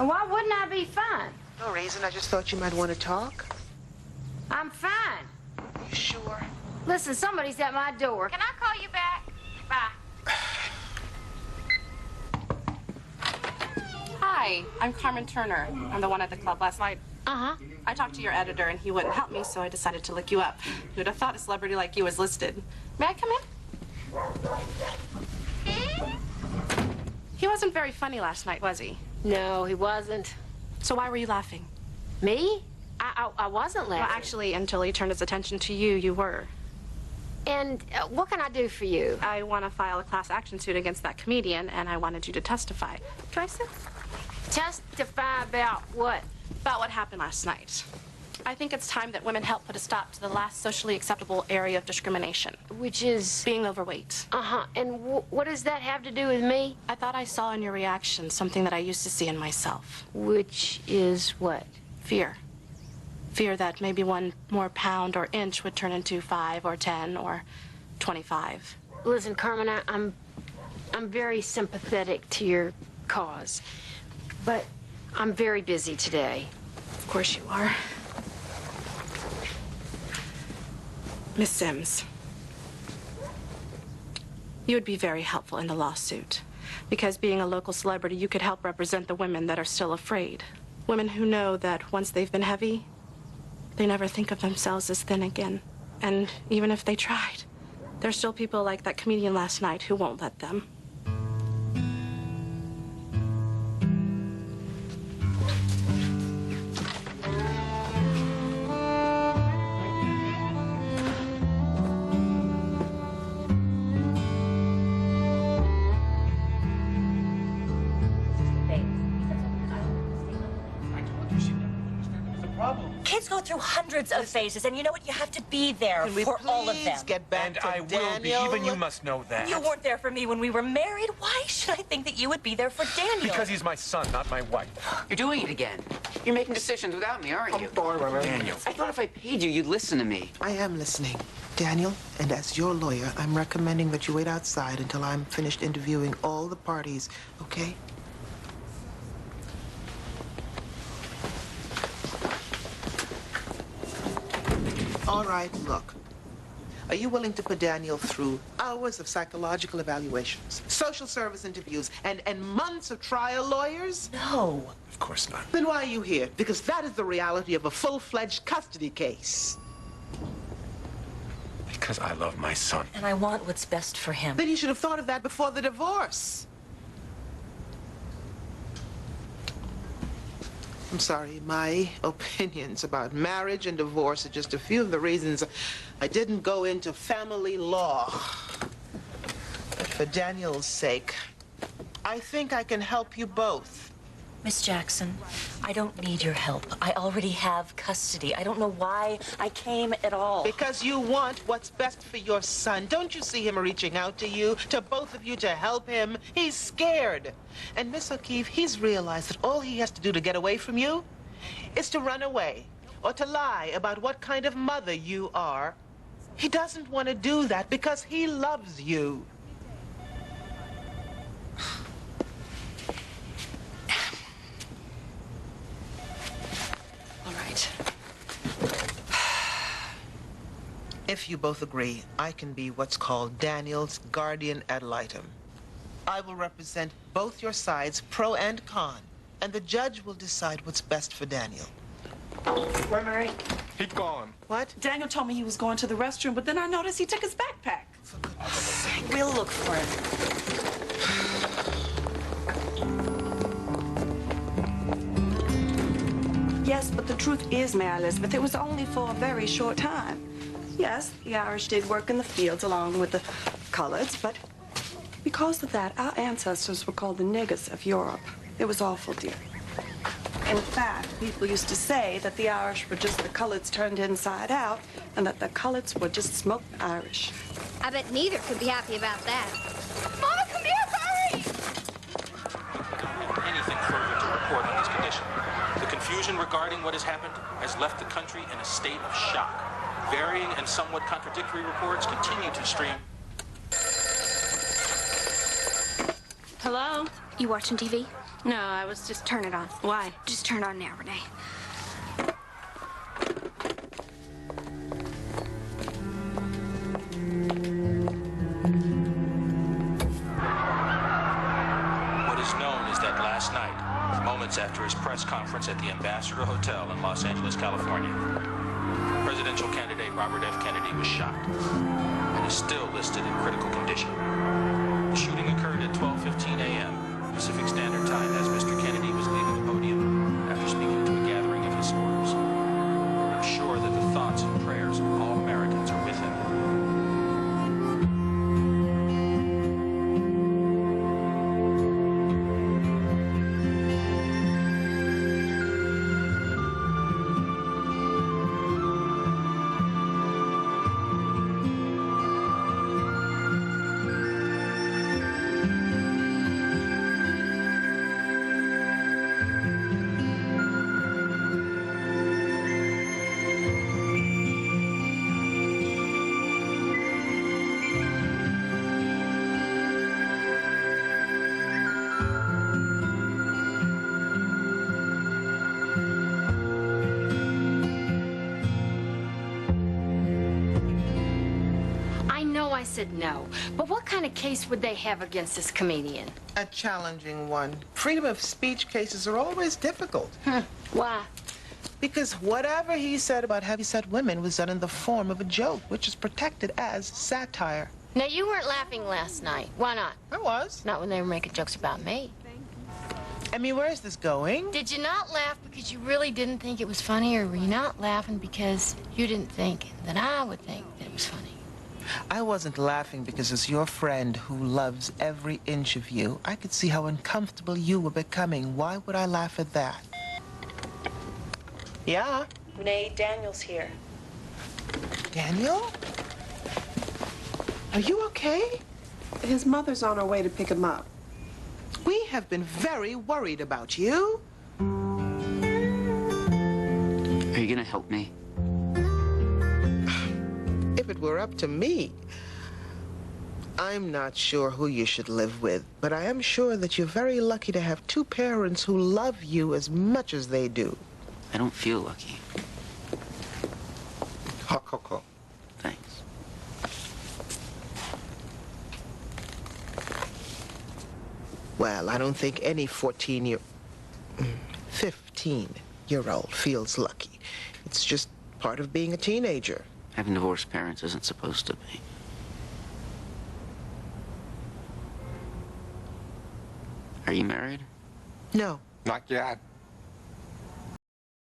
And why wouldn't I be fine? No reason. I just thought you might want to talk. I'm fine. You sure? Listen, somebody's at my door. Can I call you back? Bye. Hi, I'm Carmen Turner. I'm the one at the club last night. Uh-huh. I talked to your editor and he wouldn't help me, so I decided to look you up. Who'd have thought a celebrity like you was listed? May I come in? He wasn't very funny last night, was he? No, he wasn't. So why were you laughing? Me? I wasn't laughing. Well, actually, until he turned his attention to you, you were. And what can I do for you? I want to file a class action suit against that comedian, and I wanted you to testify. Can I sit? Testify about what? About what happened last night. I think it's time that women help put a stop to the last socially acceptable area of discrimination. Which is? Being overweight. Uh-huh. And what does that have to do with me? I thought I saw in your reaction something that I used to see in myself. Which is what? Fear. Fear that maybe one more pound or inch would turn into 5 or 10 or 25. Listen, Carmen, I'm very sympathetic to your cause, but I'm very busy today. Of course you are. Miss Sims, you would be very helpful in the lawsuit, because being a local celebrity, you could help represent the women that are still afraid. Women who know that once they've been heavy, they never think of themselves as thin again. And even if they tried, there's still people like that comedian last night who won't let them. Kids go through hundreds of phases, and you know what? You have to be there for all of them. Get back And to I Daniel? will be. Even you must know that. You weren't there for me when we were married. Why should I think that you would be there for Daniel? Because he's my son, not my wife. You're doing it again. You're making decisions without me, aren't you? Daniel. I thought if I paid you, you'd listen to me. I am listening. Daniel, and as your lawyer, I'm recommending that you wait outside until I'm finished interviewing all the parties, okay? All right, look. Are you willing to put Daniel through hours of psychological evaluations, social service interviews, and months of trial lawyers? No. Of course not. Then why are you here? Because that is the reality of a full-fledged custody case. Because I love my son. And I want what's best for him. Then you should have thought of that before the divorce. I'm sorry, my opinions about marriage and divorce are just a few of the reasons I didn't go into family law. But for Daniel's sake, I think I can help you both. Miss Jackson, I don't need your help. I already have custody. I don't know why I came at all. Because you want what's best for your son. Don't you see him reaching out to you, to both of you, to help him? He's scared. And Miss O'Keefe, he's realized that all he has to do to get away from you is to run away or to lie about what kind of mother you are. He doesn't want to do that because he loves you. All right. If you both agree, I can be what's called Daniel's guardian ad litem. I will represent both your sides, pro and con, and the judge will decide what's best for Daniel. Where, Murray? He's gone. What? Daniel told me he was going to the restroom, but then I noticed he took his backpack. We'll look for him. Yes, but the truth is, Mary Elizabeth, it was only for a very short time. Yes, the Irish did work in the fields along with the coloreds, but because of that, our ancestors were called the niggers of Europe. It was awful, dear. In fact, people used to say that the Irish were just the coloreds turned inside out, and that the coloreds were just smoked Irish. I bet neither could be happy about that. Mama, come here, hurry! Anything further to report on his condition. The confusion regarding what has happened has left the country in a state of shock. Varying and somewhat contradictory reports continue to stream. Hello? You watching TV? No, I was just... Turn it on. Why? Just turn it on now, Rene. What is known is that last night, moments after his press conference at the Ambassador Hotel in Los Angeles, California, presidential candidate Robert F. Kennedy was shot and is still listed in critical condition. The shooting occurred at 12:15 a.m. Pacific Standard Time as Mr. Kennedy was leaving the podium after speaking to a gathering of his supporters. I'm sure that the thoughts and prayers of all Americans are with him. I said no. But what kind of case would they have against this comedian? A challenging one. Freedom of speech cases are always difficult. Why? Because whatever he said about heavyset women was done in the form of a joke, which is protected as satire. Now, you weren't laughing last night. Why not? I was. Not when they were making jokes about me. M.E, where is this going? Did you not laugh because you really didn't think it was funny, or were you not laughing because you didn't think that I would think that it was funny? I wasn't laughing because as your friend who loves every inch of you, I could see how uncomfortable you were becoming. Why would I laugh at that? Yeah? Rene, Daniel's here. Daniel? Are you okay? His mother's on her way to pick him up. We have been very worried about you. Are you gonna help me? If it were up to me, I'm not sure who you should live with, but I am sure that you're very lucky to have two parents who love you as much as they do. I don't feel lucky. Ho. Thanks. Well, I don't think any 15-year-old feels lucky. It's just part of being a teenager. Having divorced parents isn't supposed to be. Are you married? No. Not yet.